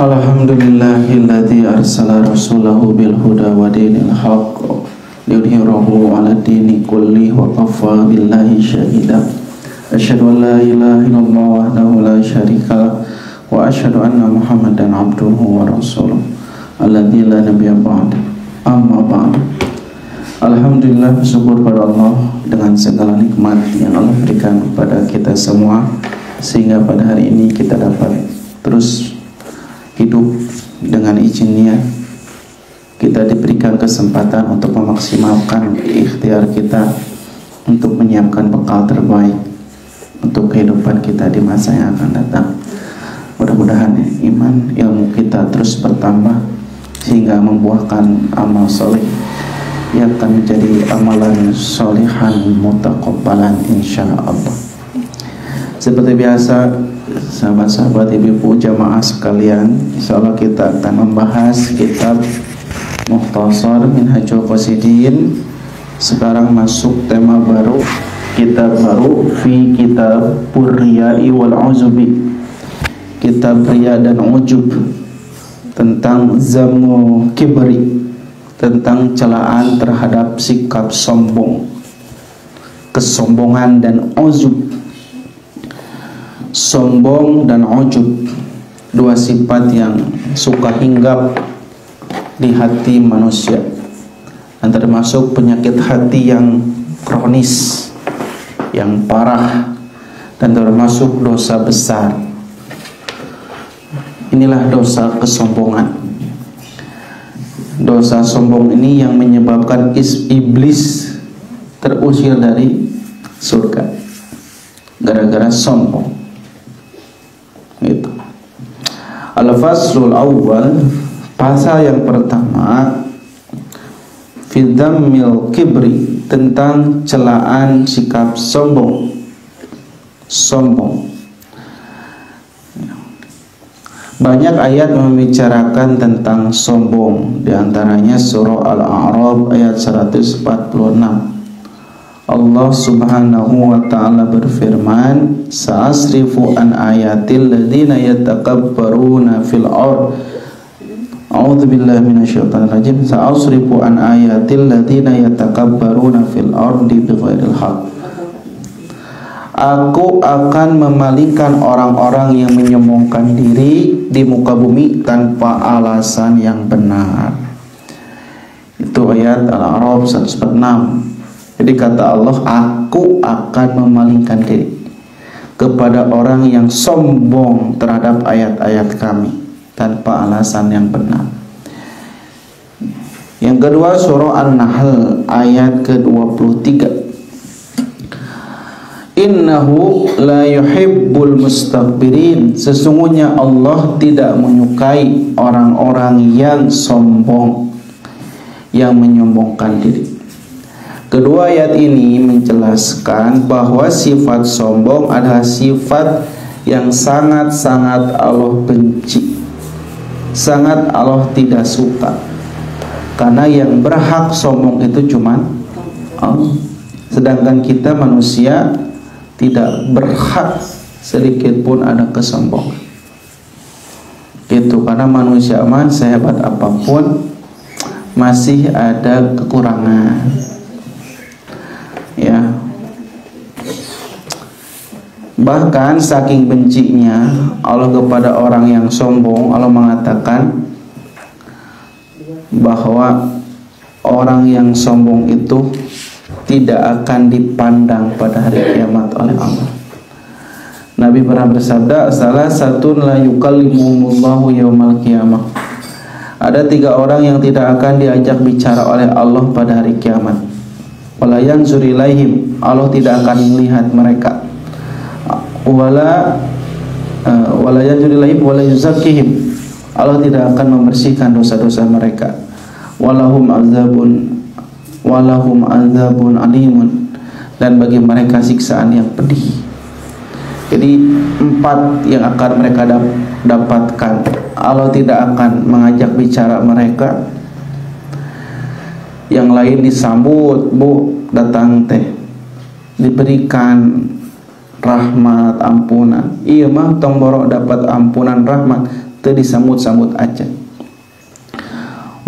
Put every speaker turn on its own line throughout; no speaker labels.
Alhamdulillahilladzi arsala rasulahu bil huda wa dinil haqq liyudhhirahu 'ala dini kulli wa kafa billahi syahida. Asyhadu an la ilaha illallah wahdahu la syarika wa asyhadu anna Muhammadan 'abduhu wa rasuluh alladzi la nabiyya ba'd. Amma ba'd. Alhamdulillah, bersyukur pada Allah dengan segala nikmat yang Allah berikan kepada kita semua, sehingga pada hari ini kita dapat terus hidup dengan izinnya. Kita diberikan kesempatan untuk memaksimalkan ikhtiar kita untuk menyiapkan bekal terbaik untuk kehidupan kita di masa yang akan datang. Mudah-mudahan iman ilmu kita terus bertambah sehingga membuahkan amal soleh yang akan menjadi amalan solehan mutaqabbalan insyaallah. Seperti biasa, sahabat-sahabat, ibu-ibu jamaah sekalian, insyaallah kita akan membahas kitab Mukhtasar Minhajul Qasidin. Sekarang masuk tema baru, kitab baru, fi kitab Riya'i wal Uzubi, kitab riya dan ujub, tentang zamu kibri, tentang celaan terhadap sikap sombong, kesombongan dan ujub. Sombong dan ujub, dua sifat yang suka hinggap di hati manusia, dan termasuk penyakit hati yang kronis, yang parah, dan termasuk dosa besar. Inilah dosa kesombongan. Dosa sombong ini yang menyebabkan iblis terusir dari surga gara-gara sombong. Itu. Al-faslul awwal, pasal yang pertama, fi dhammil kibri, tentang celaan sikap sombong. Sombong. Banyak ayat membicarakan tentang sombong, di antaranya surah Al-A'raf ayat 146. Allah Subhanahu wa ta'ala berfirman, sa'asrifu an ayatil ladzina yatakabbaruna fil ard. A'udzubillahi minasyaitonir rajim. Sa'asrifu an ayatil ladzina yatakabbaruna fil ardi bighairil haqq. Aku akan memalingkan orang-orang yang menyombongkan diri di muka bumi tanpa alasan yang benar. Itu ayat Al-A'raf 146. Jadi kata Allah, aku akan memalingkan diri kepada orang yang sombong terhadap ayat-ayat kami tanpa alasan yang benar. Yang kedua, surah An-Nahl ayat ke-23. Innahu la yuhibbul mustakbirin, sesungguhnya Allah tidak menyukai orang-orang yang sombong, yang menyombongkan diri. Kedua ayat ini menjelaskan bahwa sifat sombong adalah sifat yang sangat-sangat Allah benci, sangat Allah tidak suka, karena yang berhak sombong itu cuma Allah. Sedangkan kita manusia tidak berhak sedikit pun ada kesombongan. Itu karena manusia sehebat apapun masih ada kekurangan. Ya. Bahkan saking bencinya Allah kepada orang yang sombong, Allah mengatakan bahwa orang yang sombong itu tidak akan dipandang pada hari kiamat oleh Allah. Nabi pernah bersabda, salah satu la yukallimuhumullahu yaumal qiyamah. Ada 3 orang yang tidak akan diajak bicara oleh Allah pada hari kiamat. Wala yanzur ilaihim, Allah tidak akan melihat mereka. Wala yanzur ilaihim wala yuzakkihim, Allah tidak akan membersihkan dosa-dosa mereka. Walahum azabun alimun, dan bagi mereka siksaan yang pedih. Jadi 4 yang akan mereka dapatkan. Allah tidak akan mengajak bicara mereka. Yang lain disambut, bu, datang teh, diberikan rahmat, ampunan. Iya mah tong borok dapat ampunan rahmat, teu disamut-samut aja.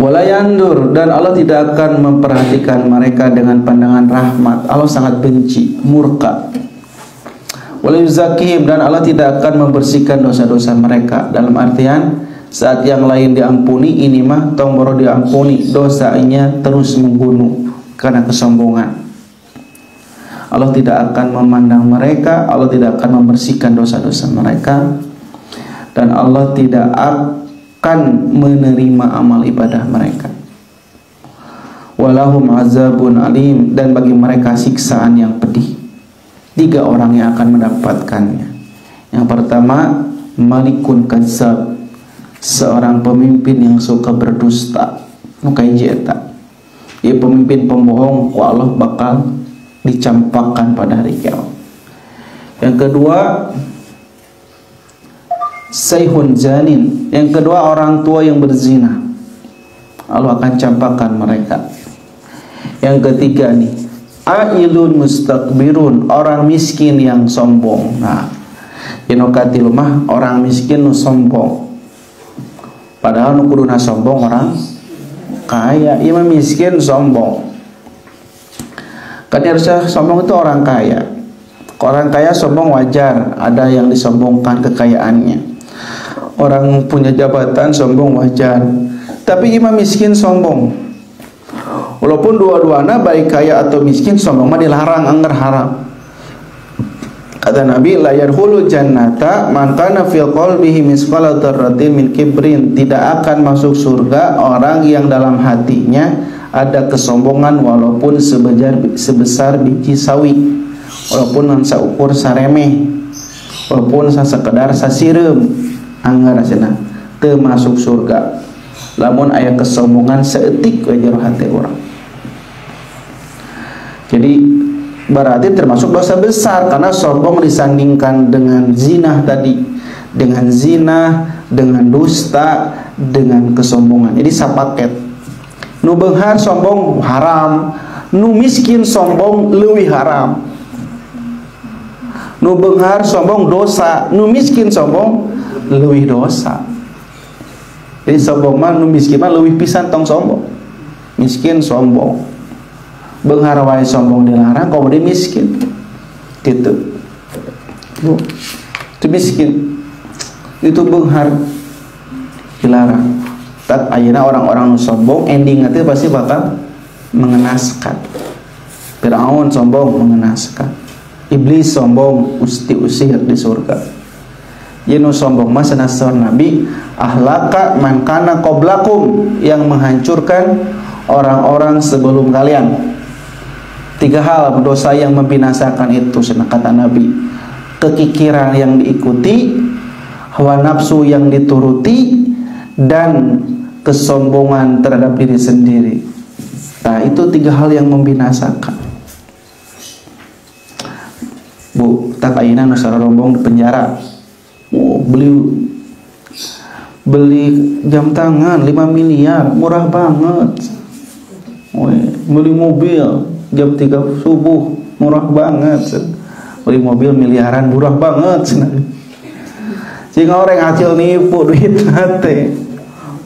Wala yandur, dan Allah tidak akan memperhatikan mereka dengan pandangan rahmat. Allah sangat benci, murka. Wala yuzakihim, dan Allah tidak akan membersihkan dosa-dosa mereka. Dalam artian saat yang lain diampuni, ini mah tong baru diampuni, dosanya terus membunuh karena kesombongan. Allah tidak akan memandang mereka, Allah tidak akan membersihkan dosa-dosa mereka, dan Allah tidak akan menerima amal ibadah mereka. Walahum azabun alim, dan bagi mereka siksaan yang pedih. 3 orang yang akan mendapatkannya. Yang pertama, malikun kadzab, seorang pemimpin yang suka berdusta. Nukai jeta, ia pemimpin pembohong, Allah bakal dicampakkan pada hari kiamat. Yang kedua, sayhun zanin, yang kedua orang tua yang berzina, Allah akan campakkan mereka. Yang ketiga nih, ailun mustakbirun, orang miskin yang sombong. Nah, inokatil mah orang miskin nu sombong, padahal nu kuduna sombong orang kaya. Ieu mah miskin sombong, kan harusnya sombong itu orang kaya. Orang kaya sombong wajar, ada yang disombongkan kekayaannya. Orang punya jabatan sombong wajar, tapi imam miskin sombong. Walaupun dua-duanya baik kaya atau miskin, sombong mah dilarang, anggar haram. Kata Nabi, la yadkhulu jannata man kana fil qalbihi misqala dzarratin min kibrin. Tidak akan masuk surga orang yang dalam hatinya ada kesombongan walaupun sebesar biji sawi, walaupun saukur saremeh, walaupun sasekedar sasireum, anggar cenah teu masuk surga. Lamun aya kesombongan seetik we jero hati orang. Jadi berarti termasuk dosa besar, karena sombong disandingkan dengan zina tadi, dengan zina, dengan dusta, dengan kesombongan. Jadi sapaket. Nu beunghar sombong haram, nu miskin sombong leuwih haram. Nu beunghar sombong dosa, nu miskin sombong leuwih dosa. Jadi sombong mah nu miskin mah leuwih pisan tong sombong. Miskin sombong. Beunghar wae sombong dilarang, kemudian miskin. Gitu. Bu, itu miskin. Itu beunghar dilarang. Tak ayeuna orang-orang sombong ending nanti pasti bakal mengenaskan. Firaun sombong mengenaskan. Iblis sombong usti usir di surga. Yenu sombong mas nasan Nabi ahlaka man kana qablakum, yang menghancurkan orang-orang sebelum kalian. 3 hal dosa yang membinasakan itu, kata Nabi. Kekikiran yang diikuti, hawa nafsu yang dituruti, dan kesombongan terhadap diri sendiri. Nah, itu 3 hal yang membinasakan. Bu, tak ayeuna nu sarombong di penjara. Oh, beli jam tangan 5 miliar, murah banget. Oh, beli mobil jam 3 subuh, murah banget. Beli mobil miliaran, murah banget. Jika orang acil nipu duit nate,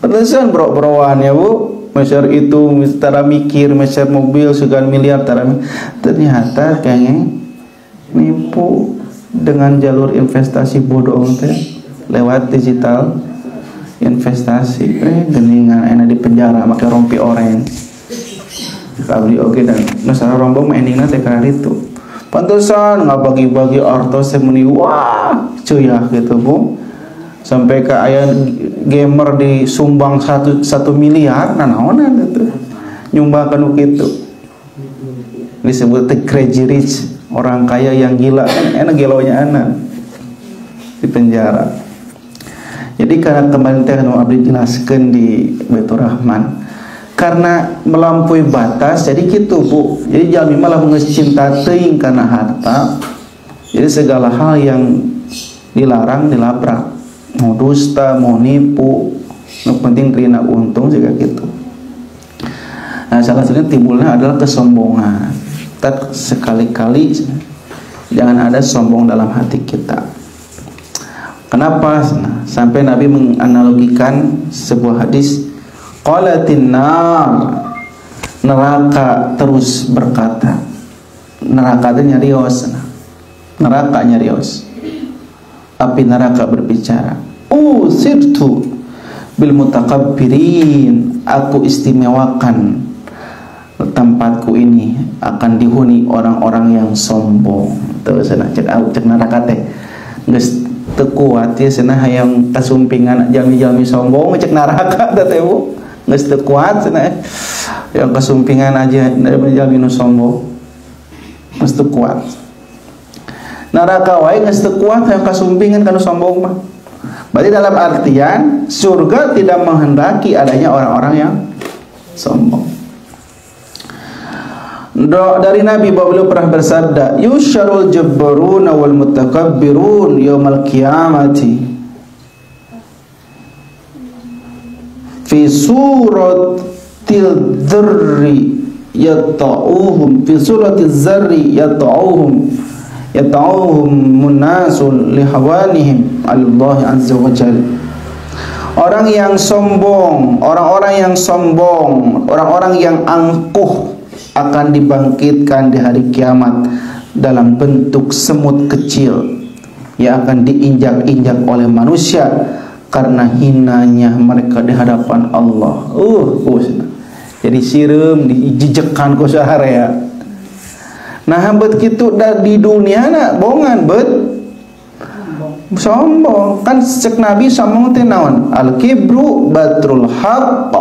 penesan bro-broan ya bu, meser itu, tara mikir, meser mobil segan miliar, ternyata kayaknya nipu dengan jalur investasi bodoh teh, lewat digital investasi. Geningan enak di penjara pakai rompi orange. Kabli oke dan masalah rombong endingnya teh karena itu. Pantesan nggak bagi-bagi artos semeni wah cuyah gitu bu, sampai ke ayah gamer disumbang 1 miliar, nah naonan itu nyumbangkan gitu. Disebut the crazy rich, orang kaya yang gila, enak gilonya anak di penjara. Jadi karena kemarin teh abdi jelaskan di Baitur Rahman, karena melampaui batas, jadi gitu bu. Jadi jalmi malah mengecinta teuing karena harta. Jadi segala hal yang dilarang dilabrak, mau dusta, mau nipu, yang penting terina untung juga gitu. Nah, salah satunya timbulnya adalah kesombongan. Kita sekali-kali jangan ada sombong dalam hati kita. Kenapa? Nah, sampai Nabi menganalogikan sebuah hadis, qalatin nar, neraka terus berkata. Neraka itu nyarios, neraka nyarios, api neraka berbicara, sirtu bil mutakabbirin, aku istimewakan tempatku ini akan dihuni orang-orang yang sombong. Tuh sana cek neraka teh geus teu kuat ya cenah hayang kasumpingan jalmi-jalmi sombong cek neraka teh Bu geus teu kuat cenah yang kasumpingan aja jalmi nu sombong geus teu kuat. Neraka wae geus teu kuat hayang kasumpingan kana sombong mah. Berarti dalam artian surga tidak menghendaki adanya orang-orang yang sombong. Dari Nabi bahwa beliau pernah bersabda, yusyarul jabbaruna wal mutakabbirun yaumal qiyamati fi suratil dzarri yata'uhum fi suratil dzarri yata'uhum munasun lihawanihim Allah azza wa jalla. Orang yang sombong, orang-orang yang angkuh akan dibangkitkan di hari kiamat dalam bentuk semut kecil yang akan diinjak-injak oleh manusia karena hinanya mereka di hadapan Allah. Jadi sireum dijejekan ku saharea. Nah bet kitu di dunia na bongan bet sombong kan cek Nabi sombong teh naon? Al kibru batrul haqq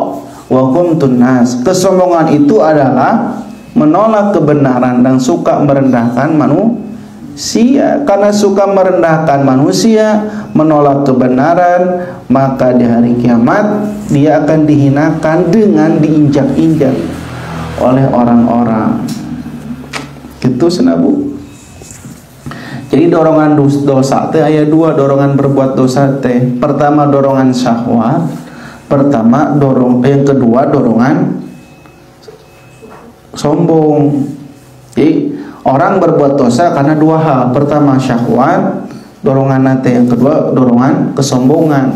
wa qumtun nas. Kesombongan itu adalah menolak kebenaran dan suka merendahkan manusia. Karena suka merendahkan manusia, menolak kebenaran, maka di hari kiamat dia akan dihinakan dengan diinjak-injak oleh orang-orang. Gitu senabu. Jadi dorongan dosa teh aya dua, dorongan berbuat dosa teh. Pertama dorongan syahwat, yang kedua dorongan sombong. Jadi orang berbuat dosa karena dua hal. Pertama syahwat, dorongan nate. Yang kedua dorongan kesombongan.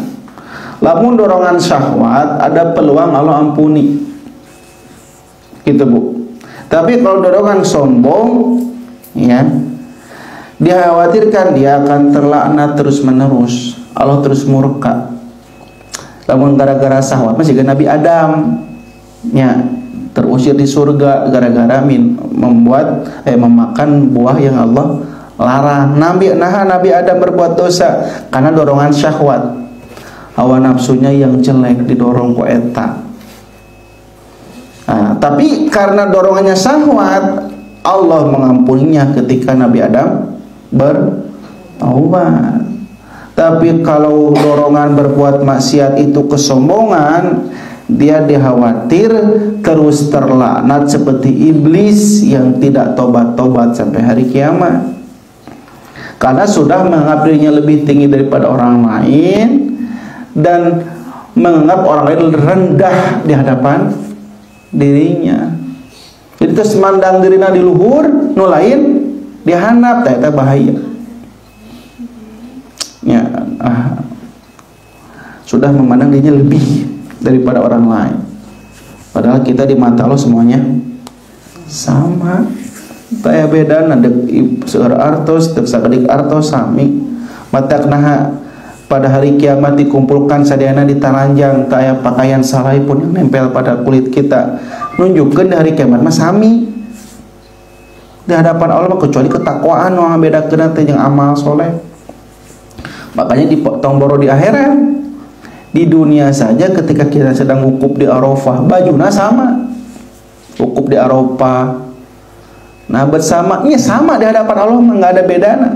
Lamun dorongan syahwat ada peluang Allah ampuni. Gitu Bu. Tapi kalau dorongan sombong, ya, dikhawatirkan dia akan terlaknat terus menerus. Allah terus murka. Lamun gara-gara syahwat masih ke Nabi Adam, ya, terusir di surga gara-gara memakan buah yang Allah larang. Nabi Adam berbuat dosa karena dorongan syahwat, hawa nafsunya yang jelek didorong ku eta. Nah, tapi karena dorongannya syahwat, Allah mengampuninya ketika Nabi Adam bertaubat. Tapi kalau dorongan berbuat maksiat itu kesombongan, dia dikhawatir terus terlaknat seperti iblis yang tidak tobat-tobat sampai hari kiamat. Karena sudah menganggap dirinya lebih tinggi daripada orang lain dan menganggap orang lain rendah di hadapan dirinya. Jadi terus mandang dirinya di luhur, nu lain dihandap, eta bahaya. Ya, sudah memandang dirinya lebih daripada orang lain. Padahal kita di mata Allah semuanya sama. Taya beda nadek seueur artos, teu sakedik artos sami. Matakna pada hari kiamat dikumpulkan sadayana di talanjang, taya pakaian salai pun yang nempel pada kulit kita. Nunjukkeun di hari kiamat mah sami. Di hadapan Allah kecuali ketakwaan nu ngabedakeun teh jeung amal soleh. Makanya dipotong boro di akhirat. Di dunia saja ketika kita sedang wukuf di Arafah, bajuna sama. Wukuf di Arafah. Nah, bersamanya sama di hadapan Allah, enggak ada bedana.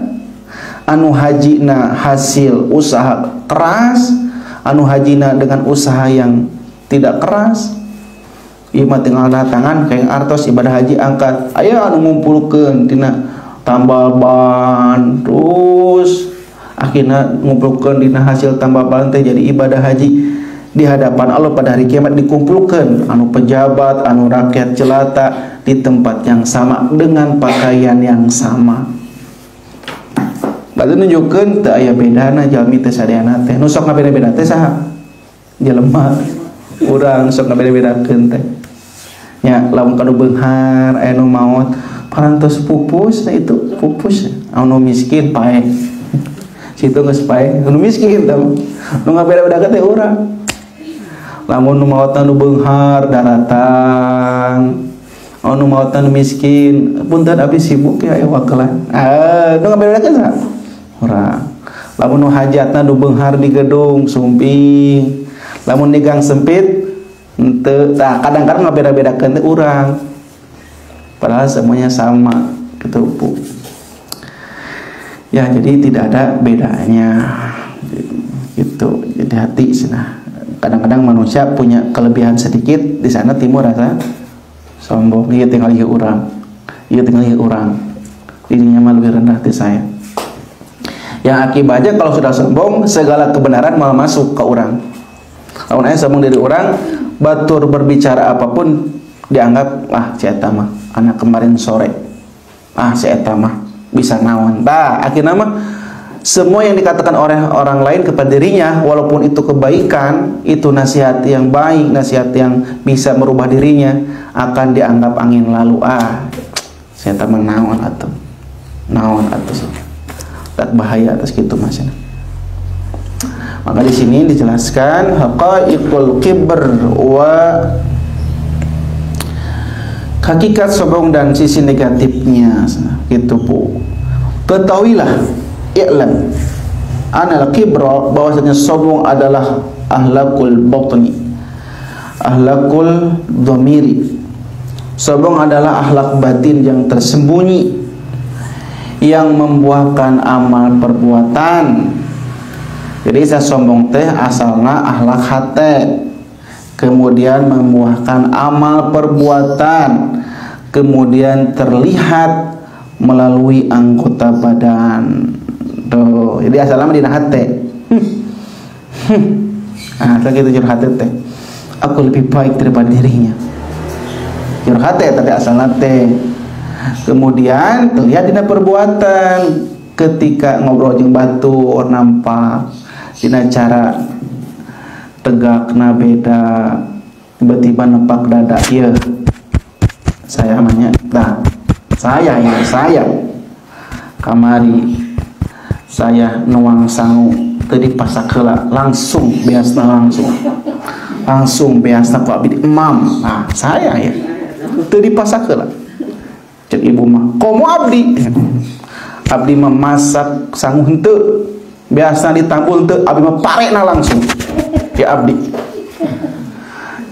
Anu hajina hasil usaha keras, anu hajina dengan usaha yang tidak keras. Ieu mah tinggal datangan kayak artos ibadah haji angkat. Aya anu ngumpulkeun tina tambal ban terus akhirnya ngumpulkeun dina hasil tambal ban teh jadi ibadah haji di hadapan Allah pada hari kiamat dikumpulkan anu pejabat, anu rakyat jelata di tempat yang sama dengan pakaian yang sama. Kadu nunjukkeun teu aya bedana jalmi teh sadeana teh. Nu sok ngabeda-beda teh saha? Jelema urang sok ngabeda-bedakeun teh. Ya, lamun kanu beunghar aya nu maot parantos pupus nah itu pupus. Anu miskin pae. Situ geus pae, nu miskin tah. Nu ngabeda-bedakeun teh urang. Lamun nu maot nu beunghar daratang. Anu maot nu miskin, punten abdi sibuk ya aya wakelan. Nu ngabeda-bedakeun saha? Urang. Lamun nu hajatna nu beunghar di gedung sumping. Lamun di gang sempit henteu. Tah kadang-kadang ngabeda-bedakeun teh urang. Padahal semuanya sama gitu Bu. Ya, jadi tidak ada bedanya. Gitu. Jadi hati cenah. Kadang-kadang manusia punya kelebihan sedikit, di sana timbul rasa sombong. Ieu tinggal ieu urang. Ieu tinggal ieu urang. Dirinya mah lebih rendah dari saya. Yang akibatnya kalau sudah sombong, segala kebenaran malah masuk ke orang. Lamun aya sombong dari orang, batur berbicara apapun dianggap si eta mah anak kemarin sore. Si eta mah bisa naon. Akhirnya mah semua yang dikatakan oleh orang lain kepada dirinya, walaupun itu kebaikan, itu nasihat yang baik, nasihat yang bisa merubah dirinya, akan dianggap angin lalu. Si eta mah naon atuh. Naon atuh. Tak bahaya atas gitu Mas. Maka di sini dijelaskan haqaiqul kibr wa hakikat sombong dan sisi negatifnya gitu Bu. Ketahuilah, i'lam anal kibra, bahwasanya sombong adalah ahlakul batni, ahlakul dhamiri. Sombong adalah akhlak batin yang tersembunyi, yang membuahkan amal perbuatan. Jadi sombong teh asalna akhlak hate, kemudian membuahkan amal perbuatan, kemudian terlihat melalui anggota badan. Tuh, jadi asalna dina hate. Gitu jur hate teh. Aku lebih baik daripada dirinya. Jur hate tadi asalna teh. Kemudian terlihat dina perbuatan, ketika ngobrol jeung batur nampak, dina cara tegakna beda, tiba-tiba nempak dada ieu. Saya namanya, saya kamari saya nuang sangu teu dipasak heula, langsung beasna langsung beasna ku abdi imam. Saya ya teu dipasak heula. Cek ibu mah, komo abdi memasak sangu henteu, biasa ditambul henteu, abdi mah parena langsung ya abdi.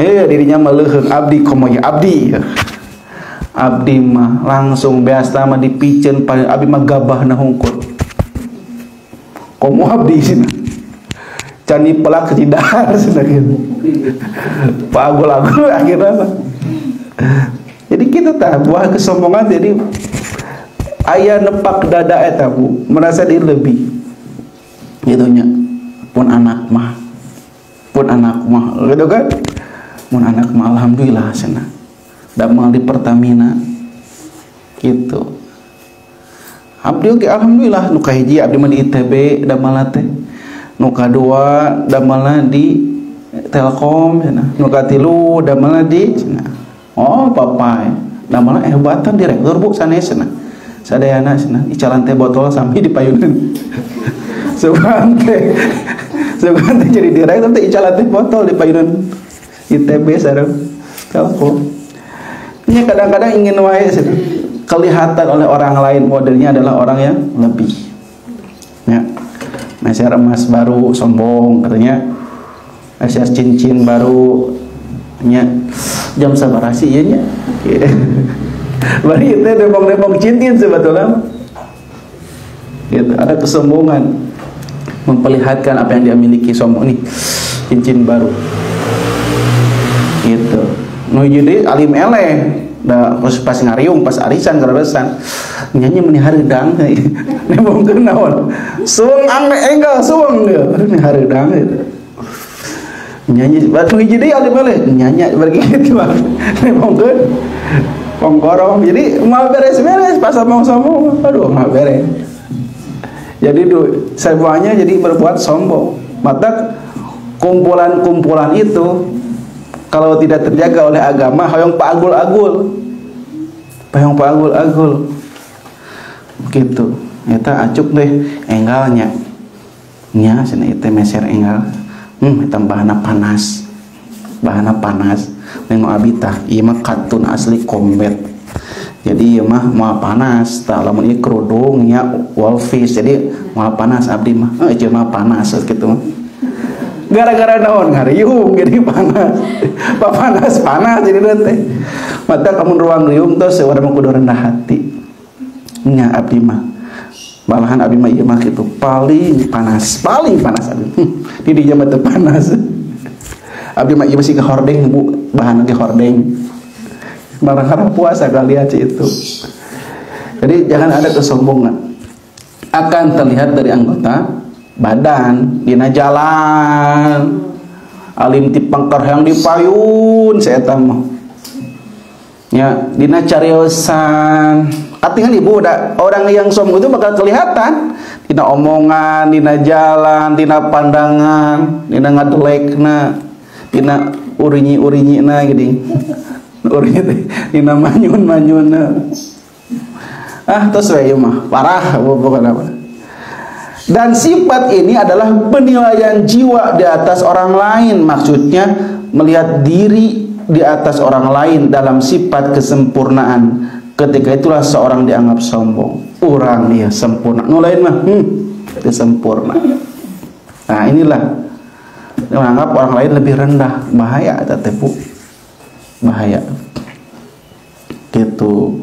Dirinya mah leuheung abdi, komo ya abdi. Abdi mah langsung biasa mah dipiceun, abdi mah gabahna hungkul. Komo abdi cenah. Can dipelak cidahar cenah kitu. Pagul-agul akhirna mah. Jadi kita buah kesombongan, jadi ayah nepak dada eta Bu, merasa dia lebih gitunya. Pun anak mah gitu kan. Pun anak mah alhamdulillah cenah. Damal di Pertamina gitu. Abdi oge alhamdulillah, nu kahiji abdi mah di ITB damal teh. Nu kadua damal di Telkom cenah. Nu katilu damal di cenah. Oh papai, namanya hebatan direktur Bu sanesna. Sadayana cenah icalan teh botol sampai dipayuneun. Sugan teh jadi direktur teh icalan teh botol dipayuneun ITB sareng Telkom. Ini kadang-kadang ingin wae kelihatan oleh orang lain modelnya adalah orang yang lebih. Ya. Meser emas baru sombong katanya. Meser cincin baru nya jam sabarasi ieu nya. Bari teh debong-debong cincin sebetulnya. Gitu, ada kesombongan memperlihatkan apa yang dia miliki, sombong nih cincin baru. Gitu. Nu jadi alim eleh, da pas ngariung pas arisan karebesan. Nyanyi meni hareudang. Debongkeun naon? Suweng enggal suweng ni hareudang gitu. Nyanyi batu hiji deui alim eleh nyanyi begitu Bang. Debongkeun pongkorong. Jadi mau beres-beres pas sombong-sombong. Aduh, mau beres. Jadi semuanya jadi berbuat sombong. Maka kumpulan-kumpulan itu kalau tidak terjaga oleh agama, hoyong paagul-agul. Hoyong paagul-agul. Gitu. Eta acuk deh enggalnya. Nya cenah itu meser enggal. Eta bahana panas. Bahana panas. Nengok abi tah ieu mah kartun asli combat. Jadi ieu mah moal panas, tah lamun ieu kerudung nya wolfish. Jadi moal panas abdi mah. Ieu mah panas kitu. Gara-gara naon ngariung jadi panas. Panas jadi teh. Mata kamu ruang riung tuh seorang mah kudu rendah hati. Nya abdi mah. Malahan abdi mah ieu mah kitu paling panas abdi. Di dieu mah teu panas. Abdi mah ieu masih ke hordeng Bu, bahan ge hordeng. Barang puasa kalian itu. Jadi jangan ada kesombongan. Akan terlihat dari anggota badan, dina jalan, alim ti pangkar yang dipayun saya mah. Ya, dina cariosan. Artinya ibu orang yang sombong itu bakal kelihatan dina omongan, dina jalan, dina pandangan, dina ngadelekna, dina urinyi-urinyina geuning. Urinyi dina manyun-manyunna. Terus we mah parah bukan apa. Dan sifat ini adalah penilaian jiwa di atas orang lain. Maksudnya melihat diri di atas orang lain dalam sifat kesempurnaan. Ketika itulah seorang dianggap sombong. Orang ya sempurna, nu lain mah sempurna. Nah inilah menganggap orang lain lebih rendah. Bahaya eta teh Bu. Bahaya. Gitu.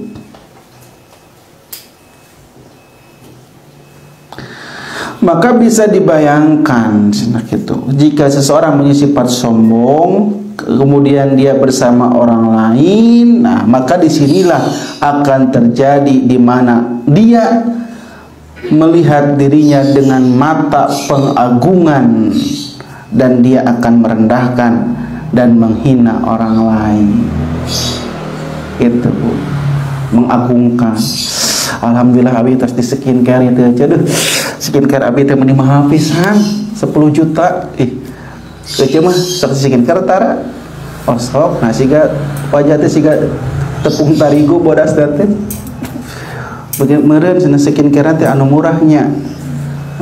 Maka bisa dibayangkan gitu, jika seseorang punya sifat sombong, kemudian dia bersama orang lain, nah maka disinilah akan terjadi di mana dia melihat dirinya dengan mata pengagungan dan dia akan merendahkan dan menghina orang lain. Itu Bu, mengagungkan. Alhamdulillah abi terus di skincare itu aja deh. Skincare abi teh meni mahal pisan 10 juta. Kece mah skincare tara. Oh sok nah siga wajah teh siga tepung tarigu bodas teh. Begitu meureun cenah skincare teh anu murahnya.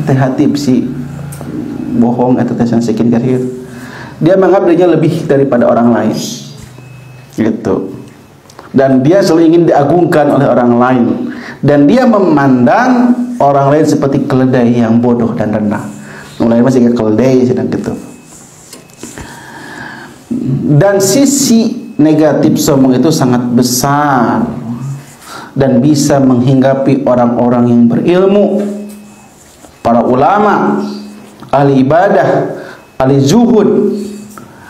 Teh hati si bohong eta teh skincare itu. Dia menganggap dirinya lebih daripada orang lain. Gitu. Dan dia selalu ingin diagungkan oleh orang lain. Dan dia memandang orang lain seperti keledai yang bodoh dan rendah. Mulai masih kayak keledai sedang gitu. Dan sisi negatif sombong itu sangat besar dan bisa menghinggapi orang-orang yang berilmu, para ulama, ahli ibadah, ahli zuhud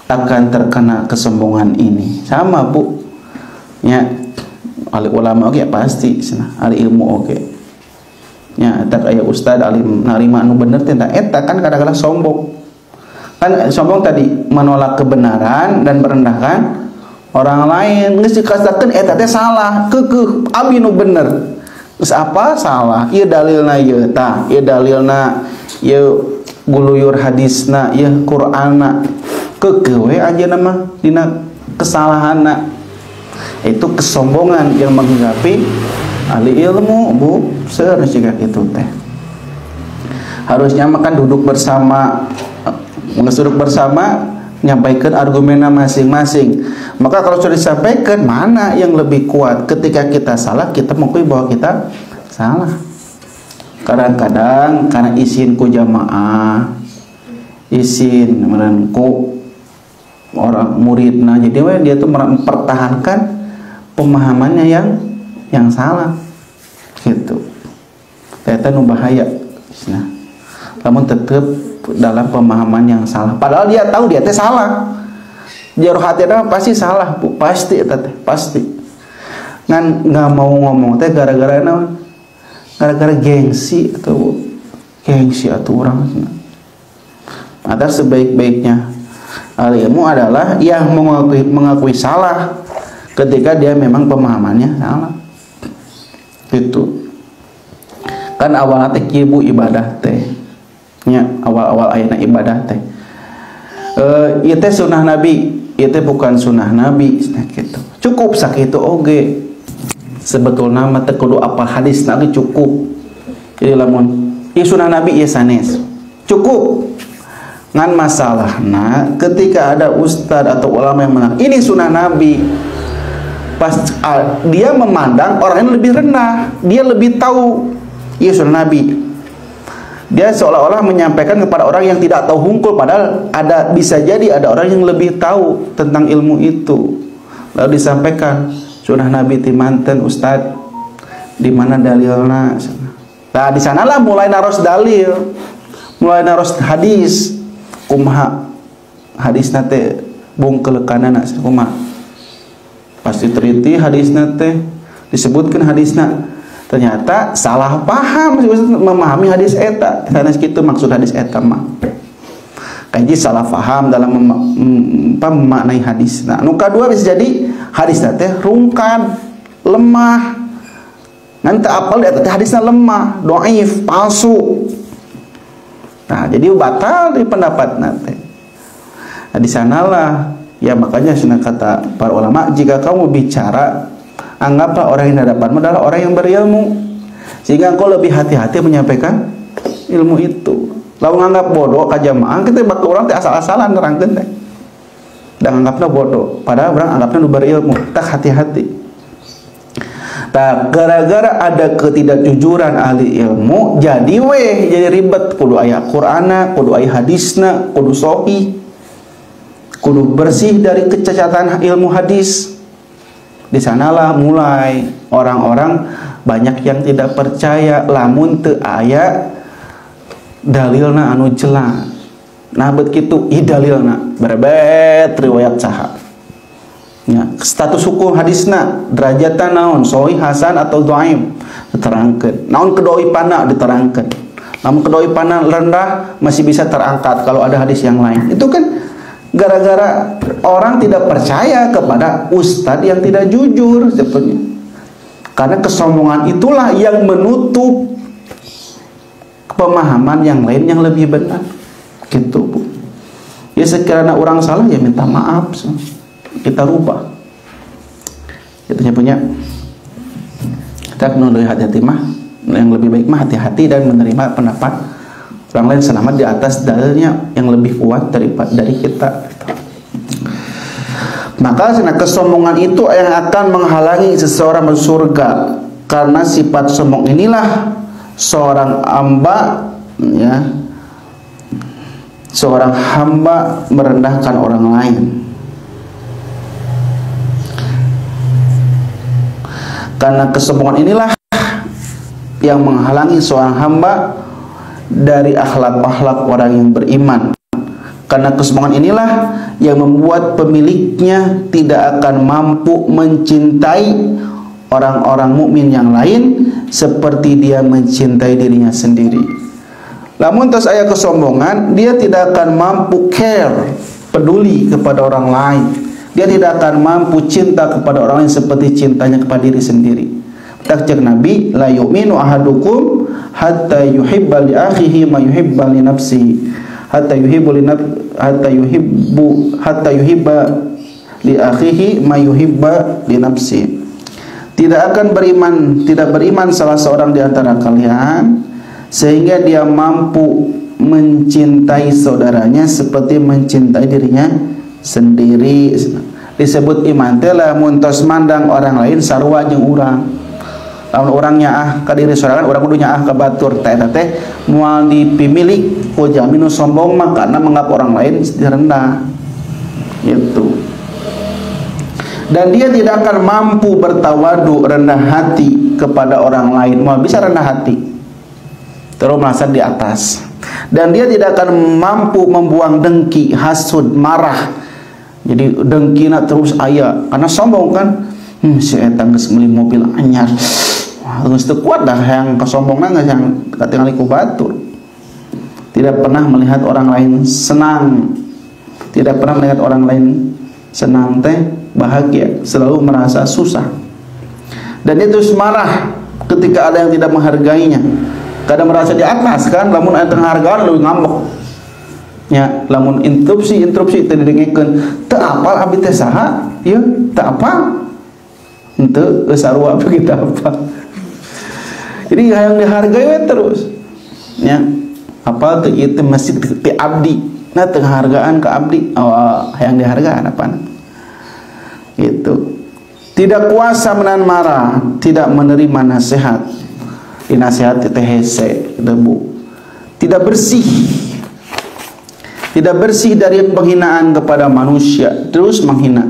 akan terkena kesombongan ini. Sama Bu, ya. Ahli ulama oke pasti cenah, ahli ilmu oke. Nya eta aya ustad alim narima anu bener teh eta kan kadang-kadang sombong. Kan sombong tadi menolak kebenaran dan merendahkan orang lain. Geus dikasakeun eta teh salah, keukeuh abi nu bener. Geus apa salah? Ieu dalilna ieu tah, ieu dalilna ieu guluyur hadisna, ieu Qur'anna. Keukeuh we anjeunna mah dina kesalahanna. Itu kesombongan yang menghinggapi ahli ilmu Bu. Seharusnya itu teh harusnya makan duduk bersama, duduk bersama menyampaikan argumennya masing-masing. Maka kalau sudah disampaikan mana yang lebih kuat, ketika kita salah kita mengakui bahwa kita salah. Kadang-kadang karena izin ku jamaah, izin menengku orang muridna, jadi dia tuh mempertahankan pemahamannya yang salah gitu. Ternyata nu bahaya. Nah, namun tetap dalam pemahaman yang salah. Padahal dia tahu dia teh salah. Jaruh hatinya pasti salah Bu, pasti eta teh, pasti. Ngan nggak mau ngomong teh gara-gara naon? Gara-gara gengsi atau gengsi atau orang. Ada sebaik-baiknya ilmu adalah yang mengakui salah ketika dia memang pemahamannya salah. Itu. Kan awalnya teh kieu ibadah teh nya, awal-awal ayeuna ibadah teh ieu teh sunah Nabi, ieu teh bukan sunah Nabi gitu. Cukup sakitu oge. Sebetulna mah teu kudu apal hadisna ge cukup. Jadi lamun ieu sunah Nabi ieu sanes cukup. Ngan masalahna ketika ada ustad atau ulama yang menang ini sunah Nabi, pas dia memandang orang yang lebih rendah, dia lebih tahu iya sunnah Nabi, dia seolah-olah menyampaikan kepada orang yang tidak tahu hungkul, padahal bisa jadi ada orang yang lebih tahu tentang ilmu itu, lalu disampaikan sunnah Nabi timanten ustad, di mana dalilna. Nah di sanalah mulai naros dalil, mulai naros hadis, kumaha hadis nate bungkelekanana kumaha pasti teliti hadisna teh disebutkan hadisna, ternyata salah paham memahami hadis eta, sanes kitu maksud hadis eta mah kaji salah paham dalam memaknai hadisna. Nu kadua bisa jadi hadisna teh rungkan lemah, nanti apal di eta hadisna lemah, dhaif, palsu. Nah, jadi batal dari pendapat nanti. Nah, di sanalah ya makanya sunnah kata para ulama, jika kamu bicara anggaplah orang yang hadapanmu adalah orang yang berilmu, sehingga engkau lebih hati-hati menyampaikan ilmu itu. Lalu nganggap bodoh ka jamaah, kita bakal orang teh asal-asalan nerangkeun teh. Dan anggapna bodoh, padahal orang anggapna nu berilmu. Tak hati-hati. Nah, gara-gara ada ketidakjujuran ahli ilmu, jadi ribet. Kudu aya Qur'ana, kudu aya hadisna, kudu sahih, kudu bersih dari kecacatan ilmu hadis. Di sanalah mulai orang-orang banyak yang tidak percaya lamun teu aya dalilna anu jelas. Nah bet kitu ieu dalilna berebet riwayat saha. Ya, status hukum hadisna derajatan naon, sahih, hasan atau dhaif diterangkeun. Naon kedoipanna diterangkeun. Namun kedoipanna rendah masih bisa terangkat kalau ada hadis yang lain. Itu kan gara-gara orang tidak percaya kepada ustadz yang tidak jujur sebetulnya. Karena kesombongan itulah yang menutup pemahaman yang lain yang lebih benar. Gitu, Bu. Ya sekiranya orang salah ya minta maaf. Kita rubah. Itu punya. Kita menuduh hati-hati mah, yang lebih baik mah hati-hati dan menerima pendapat orang lain selamat di atas dalilnya yang lebih kuat dari kita. Maka kesombongan itu yang akan menghalangi seseorang masuk surga, karena sifat sombong inilah seorang hamba, ya, seorang hamba merendahkan orang lain. Karena kesombongan inilah yang menghalangi seorang hamba dari akhlak-akhlak orang yang beriman. Karena kesombongan inilah yang membuat pemiliknya tidak akan mampu mencintai orang-orang mukmin yang lain seperti dia mencintai dirinya sendiri. Lamun tas aya kesombongan, dia tidak akan mampu peduli kepada orang lain. Dia tidak akan mampu cinta kepada orang lain seperti cintanya kepada diri sendiri. Takjak Nabi, la yu'minu ahadukum hatta yuhibba li akhihi ma yuhibba li nafsihi, hatta yuhibba li akhihi ma yuhibba li nafsihi. Tidak beriman salah seorang di antara kalian sehingga dia mampu mencintai saudaranya seperti mencintai dirinya sendiri. Disebut iman teh lamun tos mandang orang lain sarua jeung urang. Lamun urang nyaah ka diri sorangan, urang kudu nyaah ka batur. Teh moal dipimilik ku jalmi nu sombong mah karena menganggap orang lain rendah. Gitu. Dan dia tidak akan mampu bertawadu, rendah hati kepada orang lain. Moal bisa rendah hati, terus merasa di atas. Dan dia tidak akan mampu membuang dengki, hasud, marah. Jadi dengkina terus aya karena sombong kan. Si eta geus meuli mobil anyar. Wah, geus teu kuat dah yang kesombongan geus yang katingali ku batur. Tidak pernah melihat orang lain senang. Tidak pernah melihat orang lain senang teh bahagia, selalu merasa susah. Dan dia terus marah ketika ada yang tidak menghargainya. kadang merasa di atas kan, lamun aya teu hargaan leuwih ngambek nya, lamun interupsi teu didengekeun teu apal abdi teh saha ieu teu apal henteu geus sarua begitu apa. Jadi hayang dihargai we terus nya, apal teu ieu teh masjid ti abdi, nah teu hargaan ka abdi, hayang dihargaan apana gitu. Tidak kuasa menahan marah, tidak menerima nasihat, dinasihati teh hese debu, tidak bersih dari penghinaan kepada manusia, terus menghina,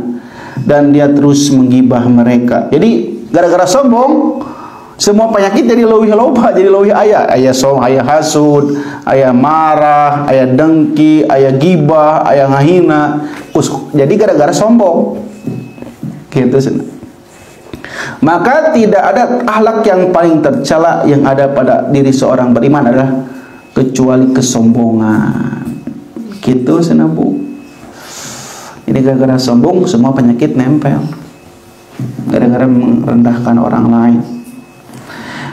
dan dia terus menggibah mereka. Jadi gara-gara sombong semua penyakit jadi leuwih loba, jadi leuwih aya hasud, aya marah, aya dengki, aya gibah, aya ngahina. Jadi gara-gara sombong gitu sih. Maka tidak ada akhlak yang paling tercela yang ada pada diri seorang beriman adalah kecuali kesombongan. Gitu senabu. Ini gara-gara sombong semua penyakit nempel. Gara-gara merendahkan orang lain.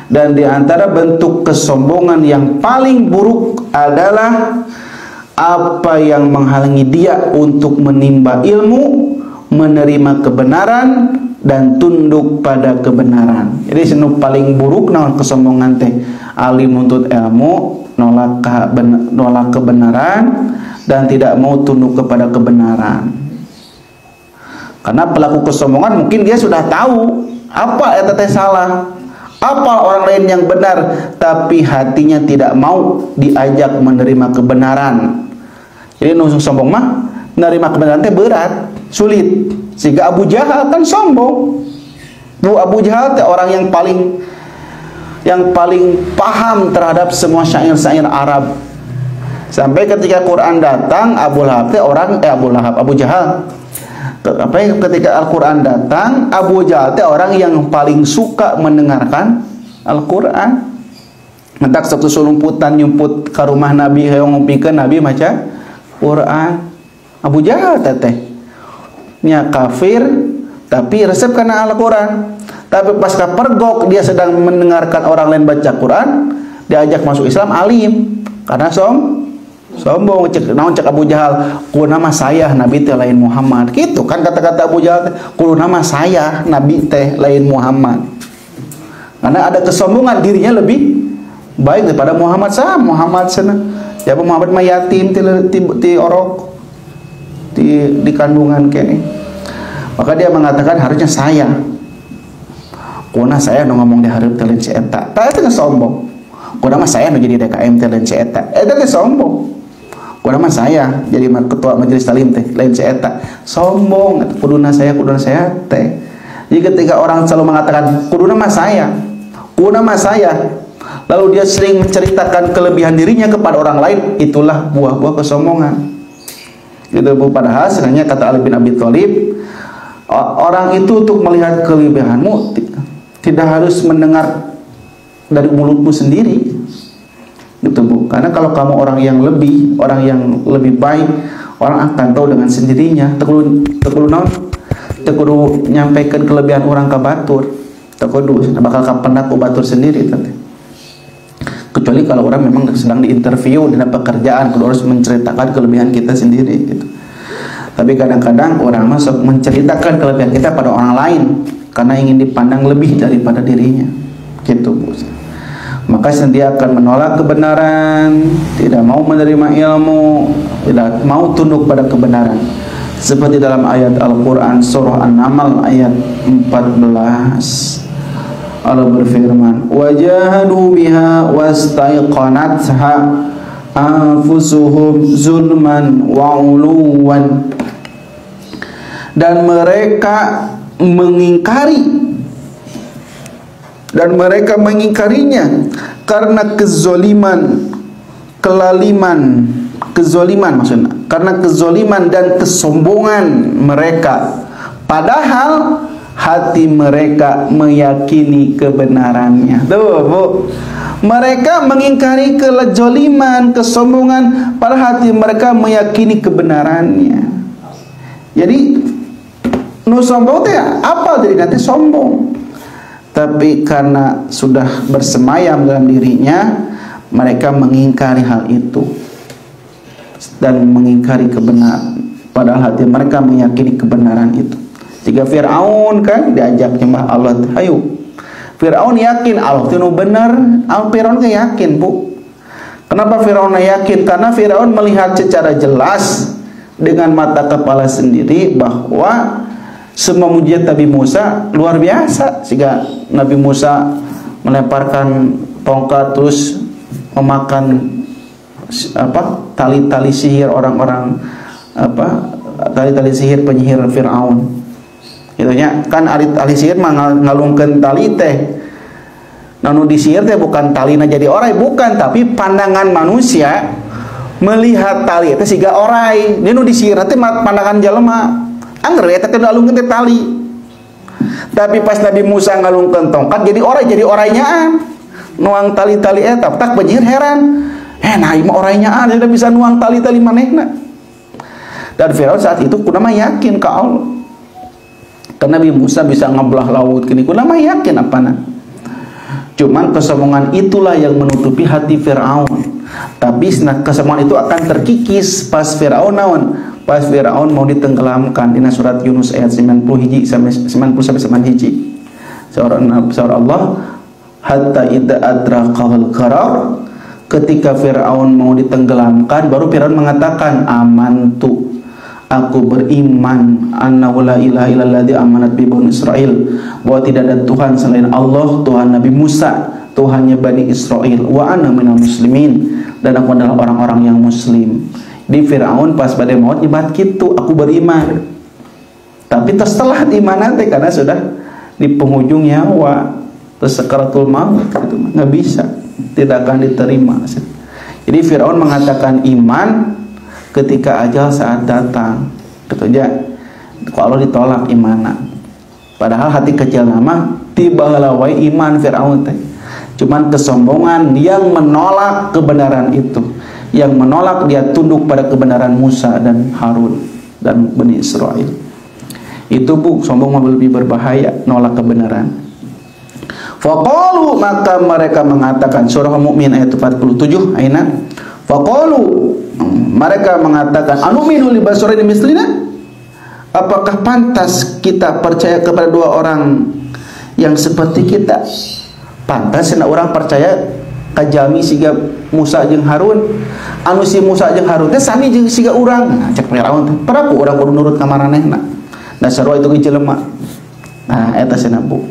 Dan di antara bentuk kesombongan yang paling buruk adalah apa yang menghalangi dia untuk menimba ilmu, menerima kebenaran, dan tunduk pada kebenaran. Jadi sinu paling buruk naon kesombongan teh, alim nuntut ilmu, nolak kebenaran, dan tidak mau tunduk kepada kebenaran. Karena pelaku kesombongan mungkin dia sudah tahu apa eta teh salah, apa orang lain yang benar, tapi hatinya tidak mau diajak menerima kebenaran. Jadi nu sombong mah menerima kebenaran teh berat, sulit. Sehingga Abu Jahal kan sombong. Abu Jahal teh orang yang paling paham terhadap semua syair-syair Arab. Sampai ketika Quran datang, Abu Jahal. Ketika Al-Quran datang, Abu Jahal teh orang yang paling suka mendengarkan Al-Quran. Ngedak satu sulumputan nyumput ke rumah Nabi hayang ngumpikeun Nabi maca Quran. Abu Jahal teh nya kafir tapi resep karena Al-Quran, tapi pasca pergok dia sedang mendengarkan orang lain baca Quran, diajak masuk Islam, alim karena sombong. Cek Abu Jahal, ku nama saya Nabi teh lain Muhammad, gitu kan kata-kata Abu Jahal, ku nama saya Nabi teh lain Muhammad, karena ada kesombongan dirinya lebih baik daripada Muhammad sana. Ya Muhammad mah yatim ti orok di kandungan kene. Maka dia mengatakan harusnya saya. Kuna saya nu ngomong di hareup teh lain si eta. Tah eta sombong. Kuna mah saya nu jadi DKM teh lain si eta. Eta teh sombong. Kuna mah saya jadi ketua majelis talim teh lain si eta. Sombong. Kuduna saya teh. Jadi ketika orang selalu mengatakan kuduna mah saya, kuna mah saya, lalu dia sering menceritakan kelebihan dirinya kepada orang lain, itulah buah-buah kesombongan. Gitu Bu. Padahal sebenarnya kata Ali bin Abi Thalib, orang itu untuk melihat kelebihanmu tidak harus mendengar dari mulutmu sendiri, gitu Bu. Karena kalau kamu orang yang lebih baik, orang akan tahu dengan sendirinya. Tekudu nyampaikan kelebihan orang ke batur, tekudu bakal kapendak ku batur sendiri tante. Kecuali kalau orang memang sedang diinterview dengan pekerjaan, kudu harus menceritakan kelebihan kita sendiri gitu. Tapi kadang-kadang orang masuk menceritakan kelebihan kita pada orang lain karena ingin dipandang lebih daripada dirinya, gitu Bu. Maka dia akan menolak kebenaran, tidak mau menerima ilmu, tidak mau tunduk pada kebenaran. Seperti dalam ayat Al-Quran surah An-Naml ayat 14. Allah berfirman, wajahadu biha wastaiqanatha anfusuhum zulman wa uluwan, dan mereka mengingkarinya karena kezoliman maksudnya, karena kezoliman dan kesombongan mereka, padahal hati mereka meyakini kebenarannya. Tuh Bu, mereka mengingkari kezaliman, kesombongan, pada hati mereka meyakini kebenarannya. Jadi nu sombong teh apa dari nanti sombong, tapi karena sudah bersemayam dalam dirinya, mereka mengingkari hal itu dan mengingkari kebenaran, padahal hati mereka meyakini kebenaran itu. Jika Fir'aun kan diajak nyembah Allah, ayo Fir'aun yakin Allah itu benar, Fir'aun kan yakin, Bu. Kenapa Fir'aun yakin? Karena Fir'aun melihat secara jelas dengan mata kepala sendiri bahwa semua mujizat Nabi Musa luar biasa, sehingga Nabi Musa melemparkan tongkat terus memakan tali-tali sihir orang-orang tali-tali sihir penyihir Fir'aun. Itunya kan ahli sihir mah ngalungkeun tali teh. Nanu disihir teh bukan talina jadi orai, bukan, tapi pandangan manusia melihat tali teh siga orai. Dia nu disihir teh pandangan jelema. Angger eta teh ngalungkeun teh tali. Tapi pas Nabi Musa ngalungkeun tongkat jadi orainyaan. Nuang tali-tali eta tak penyihir heran. Nah ieu mah orainyaan dia bisa nuang tali-tali manehna. Dan Firaun saat itu kunaha yakin ka Allah. Karena Nabi Musa bisa ngebelah laut gini, kunaha yakin apana. Cuman kesombongan itulah yang menutupi hati Firaun. Tapi kesombongan itu akan terkikis pas Firaun naon? Pas Firaun mau ditenggelamkan. Di surat Yunus ayat 90 sampai 91 hiji. Surah Allah, hatta idza adraqal gharar, ketika Firaun mau ditenggelamkan baru Firaun mengatakan amantu, aku beriman, annahu la ilaha illalladzi amanat bi bani Israil, bahwa tidak ada Tuhan selain Allah, Tuhan Nabi Musa, Tuhannya Bani Israel, wa ana minal muslimin, dan aku adalah orang-orang yang muslim. Di Firaun pas pada maut nyebat kitu, aku beriman. Tapi setelah iman nanti karena sudah di penghujung nyawa, terus sakaratul maut gitu, nggak bisa, tidak akan diterima. Jadi Firaun mengatakan iman ketika ajal saat datang, gitu aja. Kalau ditolak imanna, padahal hati kecil nama tiba halawai iman Firaun teh. Cuman kesombongan yang menolak kebenaran itu, yang menolak dia tunduk pada kebenaran Musa dan Harun dan Bani Israel. Itu Bu, sombong lebih berbahaya, nolak kebenaran. Faqalu, maka mereka mengatakan, surah Mukmin ayat 47 aina. Faqalu, mereka mengatakan, anu'minu li basaraini mislina, apakah pantas kita percaya kepada dua orang yang seperti kita? Pantas cenah orang percaya kajami siga Musa jeung Harun. Anu si Musa jeung Harun teh sami jeung siga urang. Nah, cek Firaun teh, "Paraku urang kudu nurut ka maranehna." Dasar itu ge jelema. Nah, eta cenah Bu.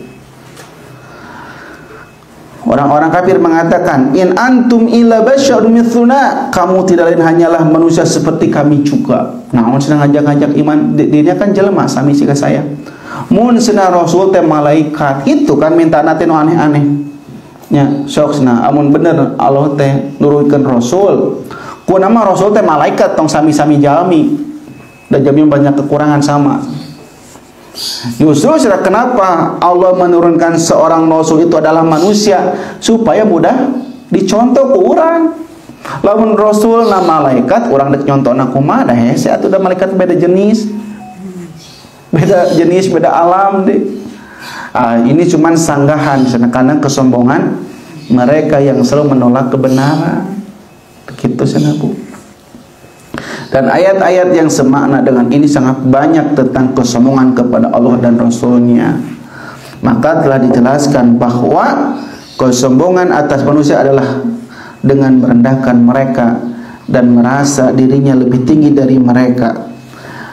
Orang-orang kafir mengatakan, in antum illa basyarun mithluna, kamu tidak lain hanyalah manusia seperti kami juga. Nah, mun cenah ngajak-ngajak iman, dirinya kan jelema sami siga saya. Mun cenah rasul teh malaikat, itu kan mintana teh nu aneh-aneh. Ya, sok cenah amun bener Allah teh nurutkeun rasul. Kunaha rasul teh malaikat tong sami-sami jalmi. Dan jalmi banyak kekurangan sama. Justru kenapa Allah menurunkan seorang rasul itu adalah manusia supaya mudah dicontoh ke orang. Lamun rasul na malaikat orang dek nyontona kumaha dah hese atuh da malaikat beda jenis. Beda alam deh. Ini cuman sanggahan karena kesombongan mereka yang selalu menolak kebenaran. Begitu sana Bu. Dan ayat-ayat yang semakna dengan ini sangat banyak tentang kesombongan kepada Allah dan Rasulnya. Maka telah dijelaskan bahwa kesombongan atas manusia adalah dengan merendahkan mereka dan merasa dirinya lebih tinggi dari mereka.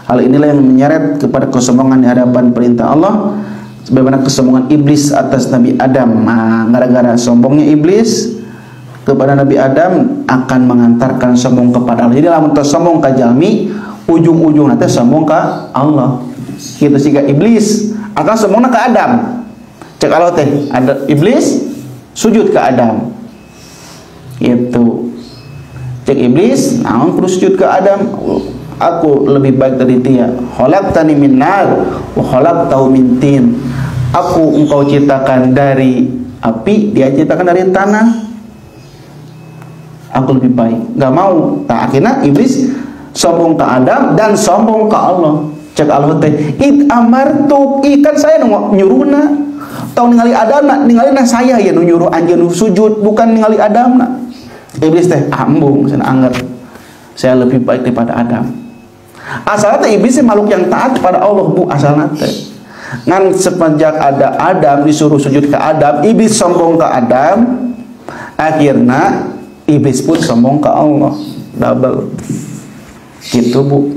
Hal inilah yang menyeret kepada kesombongan di hadapan perintah Allah, sebagaimana kesombongan iblis atas Nabi Adam. Gara-gara sombongnya iblis kepada Nabi Adam akan mengantarkan sombong kepada Allah. Jadi lamun sombong ka jalmi, ujung-ujung nanti sombong ka Allah. Gitu siga iblis akan sombongna ka Adam. Cek Allah teh, ada iblis sujud ke Adam. Gitu. Cek iblis, naon kudu sujud ke Adam? Aku lebih baik dari dia. Khalaqtani min nar wa khalaqtahu min tin. Aku engkau ciptakan dari api, dia ciptakan dari tanah. Aku lebih baik, nggak mau. Nah, akhirnya iblis sombong ke Adam dan sombong ke Allah. Cek Allah teh, it amartu, ikan saya nyuruhna, tau ningali Adam nak, ningali saya ya nyuruh anjeun sujud, bukan ningali Adam nak. Iblis teh ambung, cenah angger. Saya lebih baik daripada Adam. Asalnya teh iblis makhluk yang taat kepada Allah, Bu, asalnya teh. Ngan semenjak ada Adam disuruh sujud ke Adam, iblis sombong ke Adam, akhirnya iblis pun sombong ke Allah. Double. Gitu, Bu.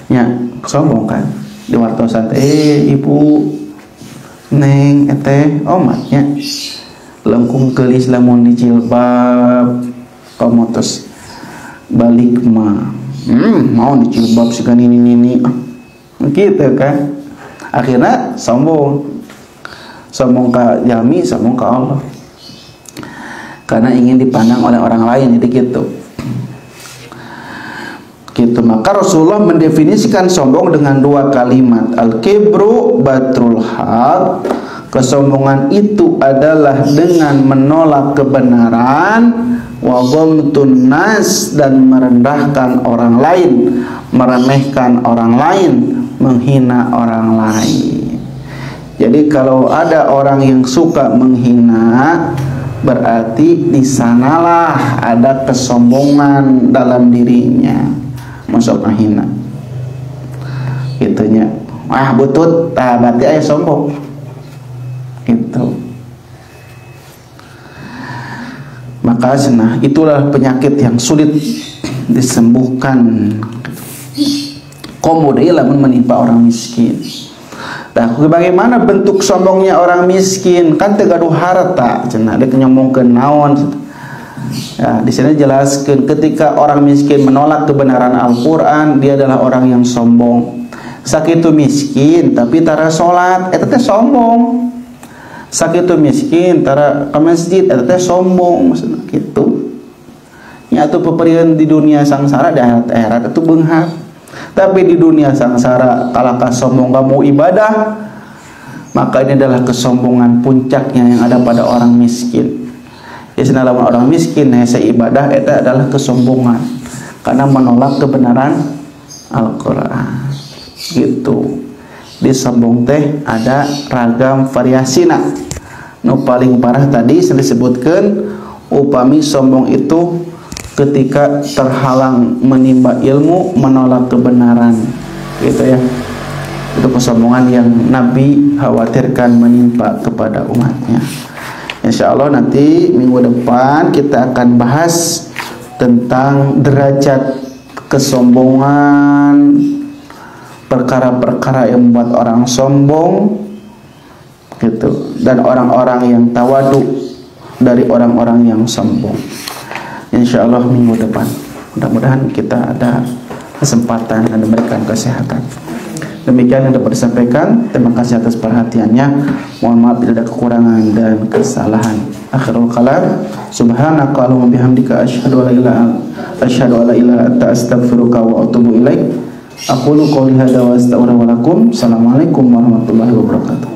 Ya, sombong kan. Di wartosan ibu neng eteh omatnya lengkung gelis lamun dijilbab komotos balik mah mau dijilbab segan ini gitu kan. Akhirnya sombong ke Jami, sombong ke Allah karena ingin dipandang oleh orang lain. Jadi gitu. Maka Rasulullah mendefinisikan sombong dengan dua kalimat, al-kibru batrul haq. Kesombongan itu adalah dengan menolak kebenaran, wa ghamtun nas, dan merendahkan orang lain, meremehkan orang lain, menghina orang lain. Jadi kalau ada orang yang suka menghina, berarti di sanalah ada kesombongan dalam dirinya. Masuk menghina gitunya, butut, berarti ayah sombong gitu. Maka itulah penyakit yang sulit disembuhkan. Komodo lamun menimpa orang miskin. Nah, bagaimana bentuk sombongnya orang miskin? Kan tegaduh harta, cenah dia nyomongkeun naon. Ya, di sini jelaskan ketika orang miskin menolak kebenaran Al-Qur'an, dia adalah orang yang sombong. Sakitu miskin tapi tara salat, eta teh sombong. Sakitu miskin tara ka masjid, eta teh sombong, maksudna kitu. Nya atuh peperieun di dunia sangsara, di akhirat itu beunghar. Tapi di dunia sangsara kalaka sombong kamu ibadah, maka ini adalah kesombongan puncaknya yang ada pada orang miskin. Jadi lamun orang miskin hese ibadah itu adalah kesombongan karena menolak kebenaran Al-Qur'an. Gitu. Di sombong teh ada ragam variasina. Nu paling parah tadi saya disebutkan upami sombong itu ketika terhalang menimba ilmu, menolak kebenaran. Gitu ya. Itu kesombongan yang Nabi khawatirkan menimpa kepada umatnya. Insya Allah nanti minggu depan kita akan bahas tentang derajat kesombongan, perkara-perkara yang membuat orang sombong gitu, dan orang-orang yang tawadu dari orang-orang yang sombong. Insya Allah minggu depan, mudah-mudahan kita ada kesempatan dan diberikan kesehatan. Demikian yang dapat disampaikan. Terima kasih atas perhatiannya. Mohon maaf bila ada kekurangan dan kesalahan. Akhirul kalam, subhanaka wa bihamdika asyhadu an la ilaha illa anta astaghfiruka wa atubu ilaik. Aqulu qouli hadza wa astaghfirullaha wa lakum. Assalamualaikum warahmatullahi wabarakatuh.